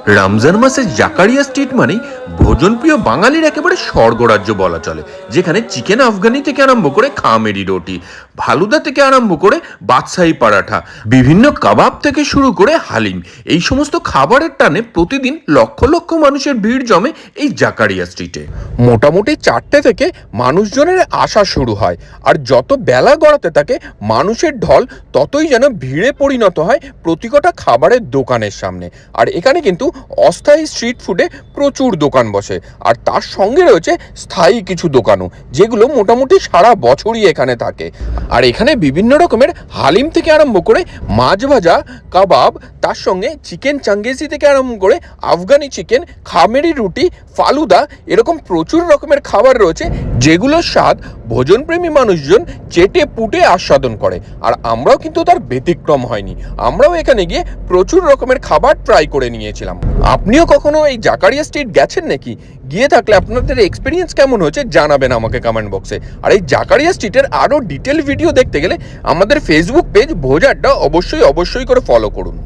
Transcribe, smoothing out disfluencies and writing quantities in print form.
রমজান মাসে জাকারিয়া স্ট্রিট মানেই ভোজনপ্রিয় বাঙালির একেবারে স্বর্গরাজ্য বলা চলে, যেখানে চিকেন আফগানি থেকে আরম্ভ করে খামেরি রুটি, ফালুদা থেকে আরম্ভ করে বাদশাহী পরাঠা, বিভিন্ন কাবাব থেকে শুরু করে হালিম, এই সমস্ত খাবারের টানে প্রতিদিন লক্ষ লক্ষ মানুষের ভিড় জমে এই জাকারিয়া স্ট্রিটে। মোটামুটি 4টে থেকে মানুষজনের আসা শুরু হয়, আর যত বেলা গড়াতে থাকে মানুষের ঢল ততই যেন ভিড়ে পরিণত হয় প্রতিকটা খাবারের দোকানের সামনে। আর এখানে কিন্তু অস্থায়ী স্ট্রিট ফুডে প্রচুর দোকান বসে, আর তার সঙ্গে রয়েছে স্থায়ী কিছু দোকানও, যেগুলো মোটামুটি সারা বছরই এখানে থাকে। আর এখানে বিভিন্ন রকমের হালিম থেকে আরম্ভ করে মাছ ভাজা, কাবাব, তার সঙ্গে চিকেন চাঙ্গেজি থেকে আরম্ভ করে আফগানি চিকেন, খামেরি রুটি, ফালুদা, এরকম প্রচুর রকমের খাবার রয়েছে, যেগুলোর স্বাদ ভোজনপ্রেমী মানুষজন চেটে পুটে আস্বাদন করে। আর আমরাও কিন্তু তার ব্যতিক্রম হয়নি, আমরাও এখানে গিয়ে প্রচুর রকমের খাবার ট্রাই করে নিয়েছিলাম। আপনিও কখনো এই জাকারিয়া স্ট্রিট গেছেন নাকি? গিয়ে থাকলে আপনাদের এক্সপিরিয়েন্স কেমন হয়েছে জানাবেন আমাকে কমেন্ট বক্সে। আর এই জাকারিয়া স্ট্রিটের আরও ডিটেল ভিডিও দেখতে গেলে আমাদের ফেসবুক পেজ ভোজ আড্ডা অবশ্যই করে ফলো করুন।